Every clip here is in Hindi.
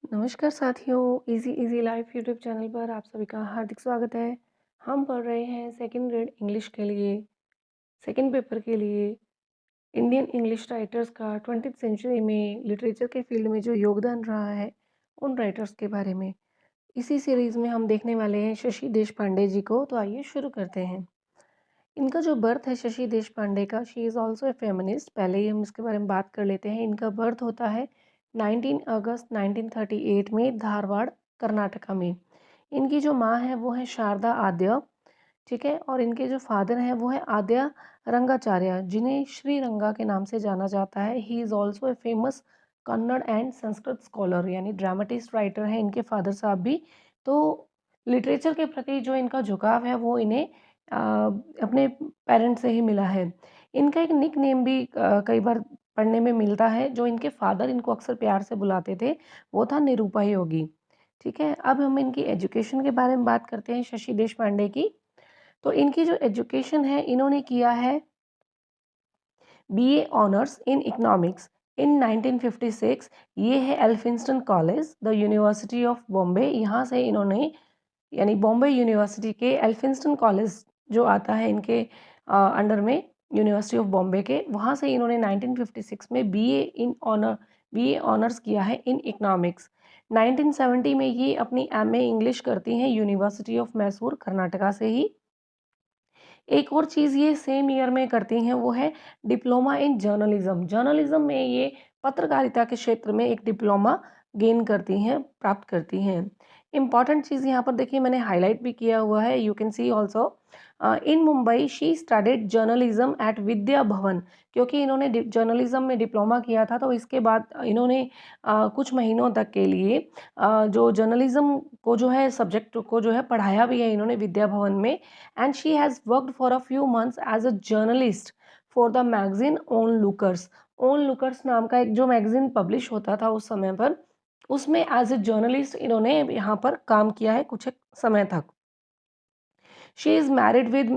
नमस्कार साथियों, easy easy life YouTube channel पर आप सभी का हार्दिक स्वागत है। हम पढ़ रहे हैं सेकंड ग्रेड इंग्लिश के लिए, सेकंड पेपर के लिए इंडियन इंग्लिश राइटर्स का 20th सेंचुरी में लिटरेचर के फील्ड में जो योगदान रहा है उन राइटर्स के बारे में। इसी सीरीज़ में हम देखने वाले हैं शशि देशपांडे जी को। तो आइए शुरू करते हैं। इनका जो बर्थ है शशि देशपांडे का, she is also a feminist. पहले ही हम इसके बारे में बात कर लेते हैं। इनका बर्थ होता है 19 अगस्त 1938 में धारवाड़, कर्नाटका में। इनकी जो माँ है वो है शारदा आद्य, ठीक है। और इनके जो फादर हैं वो है आद्य रंगाचार्य, जिन्हें श्री रंगा के नाम से जाना जाता है। He is also a famous Kannada and Sanskrit scholar, यानी ड्रामेटिस्ट राइटर हैं इनके फादर साहब भी। तो लिटरेचर के प्रति जो इनका झुकाव है वो इन्हें अपने पेरेंट्स से ही मिला है। इनका एक निक नेम भी कई बार पढ़ने में मिलता है, जो इनके फादर इनको अक्सर प्यार से बुलाते थे, वो था निरूपा योगी, ठीक है। अब हम इनकी एजुकेशन के बारे में बात करते हैं शशि देशपांडे की। तो इनकी जो एजुकेशन है, इन्होंने किया है बीए ऑनर्स इन इकोनॉमिक्स इन 1956। ये है Elphinstone college, the university of Bombay. यहाँ से इन्होंने, यानी बॉम्बे यूनिवर्सिटी के एल्फिंस्टन कॉलेज जो आता है इनके अंडर में, यूनिवर्सिटी ऑफ बॉम्बे के, वहाँ से इन्होंने 1956 में बीए ऑनर्स किया है इन इकोनॉमिक्स। 1970 में ये अपनी एमए इंग्लिश करती हैं यूनिवर्सिटी ऑफ मैसूर, कर्नाटका से ही। एक और चीज़ ये सेम ईयर में करती हैं, वो है डिप्लोमा इन जर्नलिज्म। जर्नलिज्म में ये पत्रकारिता के क्षेत्र में एक डिप्लोमा गेन करती हैं, प्राप्त करती हैं। इम्पॉर्टेंट चीज़ यहाँ पर देखिए मैंने हाईलाइट भी किया हुआ है, you can see also in Mumbai she studied journalism at Vidya Bhavan. क्योंकि इन्होंने जर्नलिज्म में डिप्लोमा किया था, तो इसके बाद इन्होंने कुछ महीनों तक के लिए जो जर्नलिज्म को जो है, सब्जेक्ट को जो है, पढ़ाया भी है इन्होंने विद्या भवन में। And she has worked for a few months as a journalist for the magazine Onlookers। Onlookers नाम का एक जो मैगजीन पब्लिश होता था उस समय पर, उसमें एज ए जर्नलिस्ट इन्होंने यहाँ पर काम किया है कुछ एक समय तक। She is married with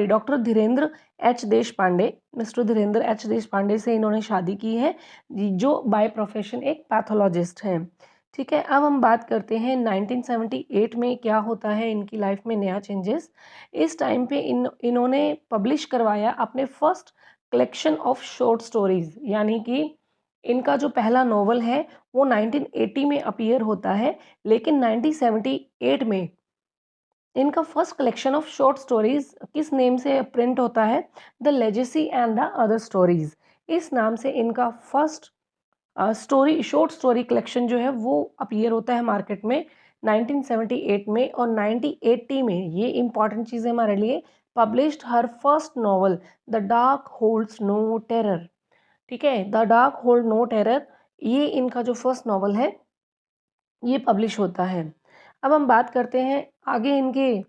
doctor Dhirendra H देश पांडे। मिस्टर धीरेन्द्र एच देश पांडे से इन्होंने शादी की है, जो बाय प्रोफेशन एक पैथोलॉजिस्ट हैं, ठीक है। अब हम बात करते हैं 1978 में क्या होता है इनकी लाइफ में नया चेंजेस। इस टाइम पे इन्होंने पब्लिश करवाया अपने first collection of short stories, यानी कि इनका जो पहला नॉवल है वो 1980 में अपीयर होता है, लेकिन 1978 में इनका first collection of short stories किस नेम से प्रिंट होता है? The legacy and the other stories. इस नाम से इनका फर्स्ट शॉर्ट स्टोरी कलेक्शन जो है वो अपीयर होता है मार्केट में 1978 में। और 1980 में ये इंपॉर्टेंट चीज़ है हमारे लिए, पब्लिश्ड हर first novel the dark holds no terror, ठीक है। The dark hold no terror, ये इनका जो फर्स्ट नॉवल है ये पब्लिश होता है। अब हम बात करते हैं आगे इनके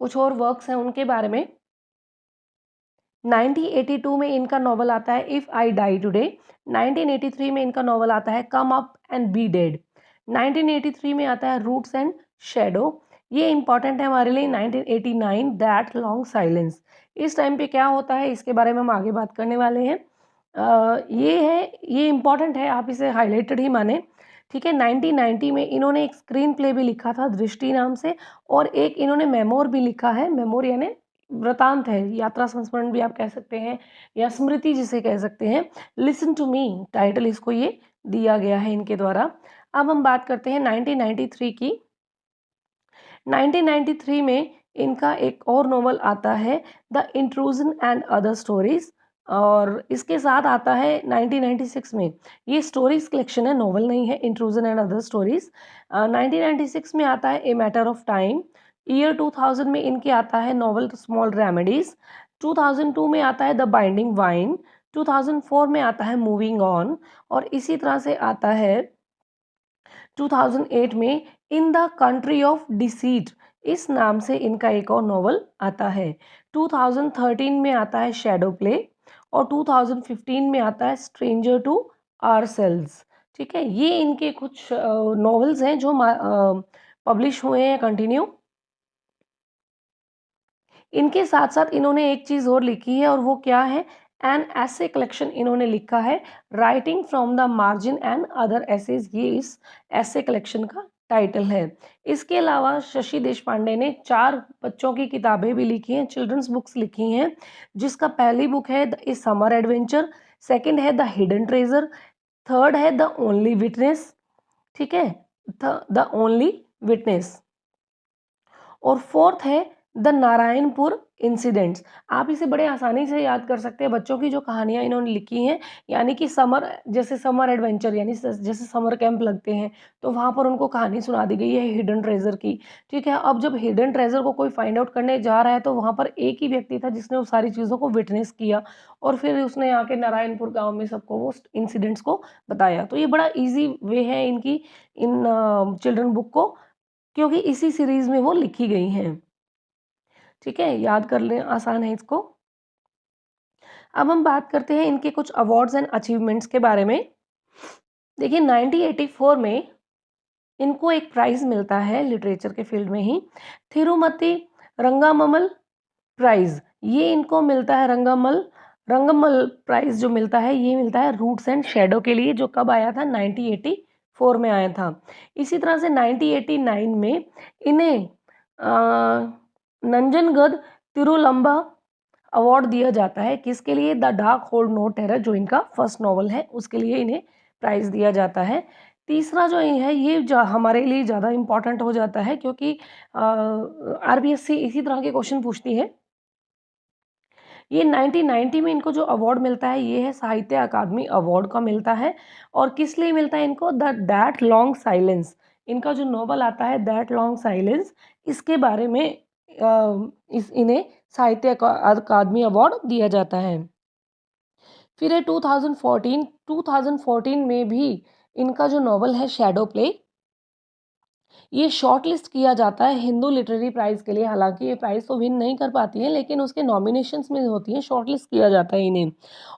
कुछ और वर्क्स हैं उनके बारे में। 1982 में इनका नॉवल आता है इफ़ आई डाई टुडे। 1983 में इनका नॉवल आता है come up and B dead. 1983 में आता है रूट्स एंड शैडो। ये इंपॉर्टेंट है हमारे लिए। 1989 दैट लॉन्ग साइलेंस। इस टाइम पे क्या होता है इसके बारे में हम आगे बात करने वाले हैं। ये इंपॉर्टेंट है, आप इसे हाईलाइटेड ही माने, ठीक है। 1990 में इन्होंने एक स्क्रीन प्ले भी लिखा था दृष्टि नाम से, और एक इन्होंने मेमोर भी लिखा है। मेमोर यानी वृतांत है, यात्रा संस्मरण भी आप कह सकते हैं, या स्मृति जिसे कह सकते हैं। लिसन टू मी टाइटल इसको ये दिया गया है इनके द्वारा। अब हम बात करते हैं 1993 की। 1993 में इनका एक और नॉवल आता है the intrusion and other stories, और इसके साथ आता है 1996 में, ये स्टोरीज कलेक्शन है, नॉवल नहीं है, इंट्रूजन एंड अदर स्टोरीज। 1996 में आता है a matter of time. Year 2000 में इनके आता है नॉवल स्मॉल रेमेडीज। 2002 में आता है द बाइंडिंग वाइन। 2004 में आता है मूविंग ऑन। और इसी तरह से आता है 2008 में in the country of deceit, इस नाम से इनका एक और नॉवल आता है। 2013 में आता है शैडो प्ले, और 2015 में आता है स्ट्रेंजर टू आवरसेल्व्स, ठीक है। ये इनके कुछ नॉवेल्स हैं जो पब्लिश हुए हैं कंटिन्यू। इनके साथ साथ इन्होंने एक चीज़ और लिखी है, और वो क्या है, एन ऐसे कलेक्शन इन्होंने लिखा है, writing from the margin and other essays, ये इस ऐसे कलेक्शन का टाइटल है। इसके अलावा शशि देशपांडे ने 4 बच्चों की किताबें भी लिखी हैं, चिल्ड्रंस बुक्स लिखी हैं, जिसका पहली बुक है द समर एडवेंचर, सेकंड है द हिडन ट्रेजर, थर्ड है द ओनली विटनेस, ठीक है, द ओनली विटनेस, और फोर्थ है द नारायणपुर इंसिडेंट्स। आप इसे बड़े आसानी से याद कर सकते हैं, बच्चों की जो कहानियाँ इन्होंने लिखी हैं, यानी कि समर, जैसे समर एडवेंचर, यानी जैसे समर कैंप लगते हैं तो वहाँ पर उनको कहानी सुना दी गई है हिडन ट्रेजर की, ठीक है। अब जब हिडन ट्रेजर को कोई फाइंड आउट करने जा रहा है तो वहाँ पर एक ही व्यक्ति था जिसने उस सारी चीज़ों को विटनेस किया, और फिर उसने आके नारायणपुर गाँव में सबको वो इंसिडेंट्स को बताया। तो ये बड़ा ईजी वे है इनकी, इन चिल्ड्रन बुक को, क्योंकि इसी सीरीज में वो लिखी गई हैं, ठीक है, याद कर लें, आसान है इसको। अब हम बात करते हैं इनके कुछ अवार्ड्स एंड अचीवमेंट्स के बारे में। देखिए 1984 में इनको एक प्राइज़ मिलता है लिटरेचर के फील्ड में ही, थिरुमति रंगाममल प्राइज़, ये इनको मिलता है, रंगमल प्राइज़ जो मिलता है ये मिलता है रूट्स एंड शैडो के लिए, जो कब आया था, 1984 में आया था। इसी तरह से 1989 में इन्हें नंजनगढ़ तिरुलंबा अवार्ड दिया जाता है, किसके लिए, the dark hold no terror, जो इनका फर्स्ट नॉवल है उसके लिए इन्हें प्राइज़ दिया जाता है। तीसरा जो ये है ये हमारे लिए ज़्यादा इम्पॉर्टेंट हो जाता है, क्योंकि आरबीएससी इसी तरह के क्वेश्चन पूछती है। ये 1990 में इनको जो अवार्ड मिलता है ये है साहित्य अकादमी अवार्ड का मिलता है, और किस लिए मिलता है इनको, द दैट लॉन्ग साइलेंस, इनका जो नॉवल आता है दैट लॉन्ग साइलेंस, इसके बारे में इन्हें साहित्य अकादमी अवार्ड दिया जाता है। फिर है 2014 में भी इनका जो नॉवल है शैडो प्ले, ये शॉर्ट लिस्ट किया जाता है हिंदू लिटरेरी प्राइज़ के लिए, हालांकि ये प्राइज़ तो विन नहीं कर पाती है लेकिन उसके नॉमिनेशंस में होती है, शॉर्ट लिस्ट किया जाता है इन्हें।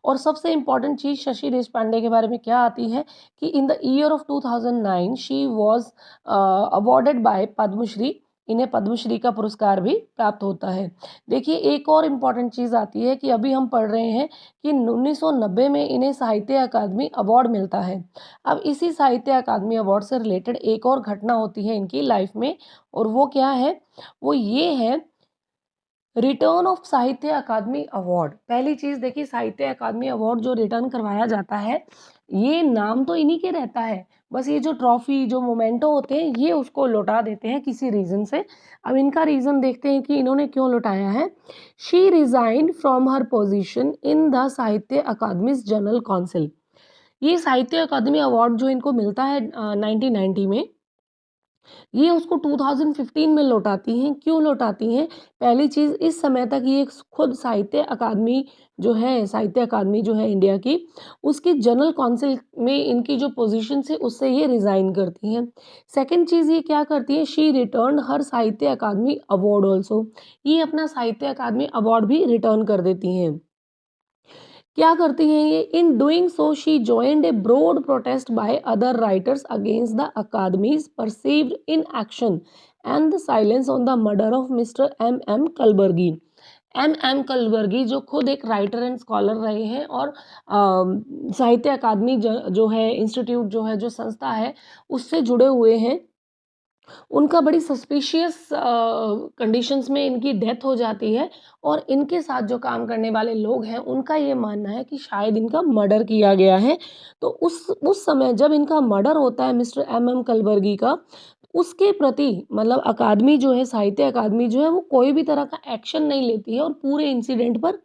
और सबसे इम्पॉर्टेंट चीज़ शशि देशपांडे के बारे में क्या आती है कि in the year of 2009 she was awarded by Padmashri, इन्हें पद्मश्री का पुरस्कार भी प्राप्त होता है। देखिए एक और इम्पॉर्टेंट चीज़ आती है कि अभी हम पढ़ रहे हैं कि 1990 में इन्हें साहित्य अकादमी अवार्ड मिलता है। अब इसी साहित्य अकादमी अवार्ड से रिलेटेड एक और घटना होती है इनकी लाइफ में, और वो क्या है, वो ये है रिटर्न ऑफ साहित्य अकादमी अवार्ड। पहली चीज़ देखिए, साहित्य अकादमी अवार्ड जो रिटर्न करवाया जाता है, ये नाम तो इन्हीं के रहता है, बस ये जो ट्रॉफी जो मोमेंटो होते हैं ये उसको लौटा देते हैं किसी रीज़न से। अब इनका रीज़न देखते हैं कि इन्होंने क्यों लौटाया है। She resigned from her position in the Sahitya Akademi's general council. ये साहित्य अकादमी अवार्ड जो इनको मिलता है 1990 में, ये उसको 2015 में लौटाती हैं। क्यों लौटाती हैं? पहली चीज़, इस समय तक ये खुद साहित्य अकादमी जो है, साहित्य अकादमी जो है इंडिया की, उसकी जनरल काउंसिल में इनकी जो पोजीशन है उससे ये रिज़ाइन करती हैं। सेकंड चीज़ ये क्या करती हैं, शी रिटर्न हर साहित्य अकादमी अवार्ड ऑल्सो, ये अपना साहित्य अकादमी अवार्ड भी रिटर्न कर देती हैं। क्या करती हैं ये, in doing so she joined a broad protest by other writers against the academies perceived inaction and the silence on the murder of mister M Kalburgi. M Kalburgi जो खुद एक राइटर एंड स्कॉलर रहे हैं, और साहित्य अकादमी जो है इंस्टीट्यूट जो है, जो संस्था है, उससे जुड़े हुए हैं। उनका बड़ी सस्पिशियस कंडीशंस में इनकी डेथ हो जाती है, और इनके साथ जो काम करने वाले लोग हैं उनका ये मानना है कि शायद इनका मर्डर किया गया है। तो उस समय जब इनका मर्डर होता है मिस्टर एम कलबर्गी का, उसके प्रति मतलब अकादमी जो है, साहित्य अकादमी जो है, वो कोई भी तरह का एक्शन नहीं लेती है और पूरे इंसिडेंट पर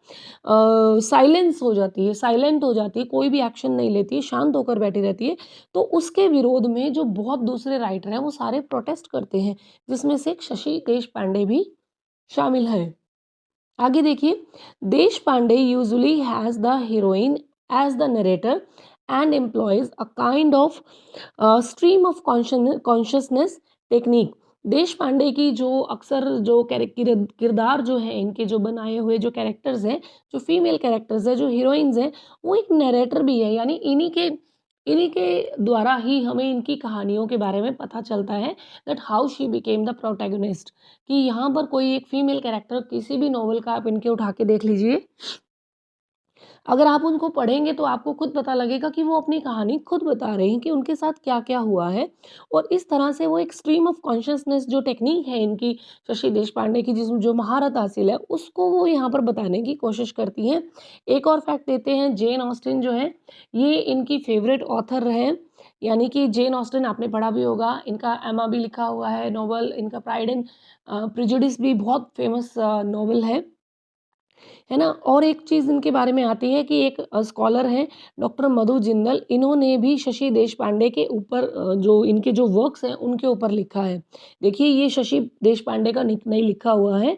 साइलेंस हो जाती है, साइलेंट हो जाती है, कोई भी एक्शन नहीं लेती है, शांत होकर बैठी रहती है। तो उसके विरोध में जो बहुत दूसरे राइटर हैं वो सारे प्रोटेस्ट करते हैं, जिसमें से एक शशि देशपांडे भी शामिल है। आगे देखिए, Deshpande usually has the heroine as the narrator and employs a kind of stream of consciousness technique. Deshpande की जो अक्सर जो किरदार जो है, इनके जो बनाए हुए जो कैरेक्टर्स हैं, जो फीमेल कैरेक्टर्स हैं, जो हीरोइंस हैं, वो एक नरेटर भी है, यानी इन्हीं के द्वारा ही हमें इनकी कहानियों के बारे में पता चलता है, that how she became the protagonist. कि यहाँ पर कोई एक फीमेल कैरेक्टर किसी भी नॉवल का आप इनके उठा के देख लीजिए, अगर आप उनको पढ़ेंगे तो आपको खुद पता लगेगा कि वो अपनी कहानी खुद बता रहे हैं कि उनके साथ क्या-क्या हुआ है और इस तरह से वो एक स्ट्रीम ऑफ कॉन्शसनेस जो टेक्नीक है इनकी शशि देशपांडे की जिस जो महारत हासिल है, उसको वो यहाँ पर बताने की कोशिश करती हैं। एक और फैक्ट देते हैं, जेन ऑस्टिन जो है, ये इनकी फ़ेवरेट ऑथर हैं, यानी कि जेन ऑस्टिन आपने पढ़ा भी होगा, इनका एमा भी लिखा हुआ है नॉवल, इनका प्राइड एंड प्रेजुडिस भी बहुत फ़ेमस नॉवल है ना? और एक चीज़ इनके बारे में आती है कि एक स्कॉलर हैं डॉक्टर मधु जिंदल, इन्होंने भी शशि देशपांडे के ऊपर जो इनके जो वर्क्स हैं उनके ऊपर लिखा है। देखिए ये शशि देशपांडे का नहीं लिखा हुआ है,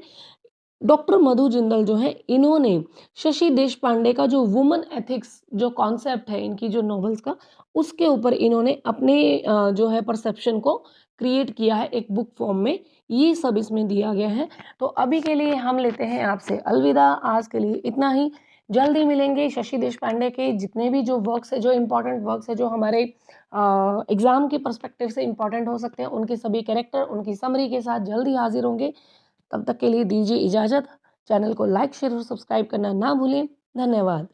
डॉक्टर मधु जिंदल जो हैं इन्होंने शशि देशपांडे का जो वुमन एथिक्स जो कॉन्सेप्ट है इनकी जो नॉवेल्स का, उसके ऊपर इन्होंने अपने जो है परसेप्शन को क्रिएट किया है एक बुक फॉर्म में। ये सब इसमें दिया गया है। तो अभी के लिए हम लेते हैं आपसे अलविदा, आज के लिए इतना ही। जल्द ही मिलेंगे शशि देशपांडे के जितने भी जो वर्क्स है, जो इम्पोर्टेंट वर्क्स है, जो हमारे एग्ज़ाम के पर्सपेक्टिव से इम्पोर्टेंट हो सकते हैं, उनके सभी कैरेक्टर, उनकी समरी के साथ जल्द ही हाज़िर होंगे। तब तक के लिए दीजिए इजाज़त। चैनल को लाइक, शेयर और सब्सक्राइब करना ना भूलें। धन्यवाद।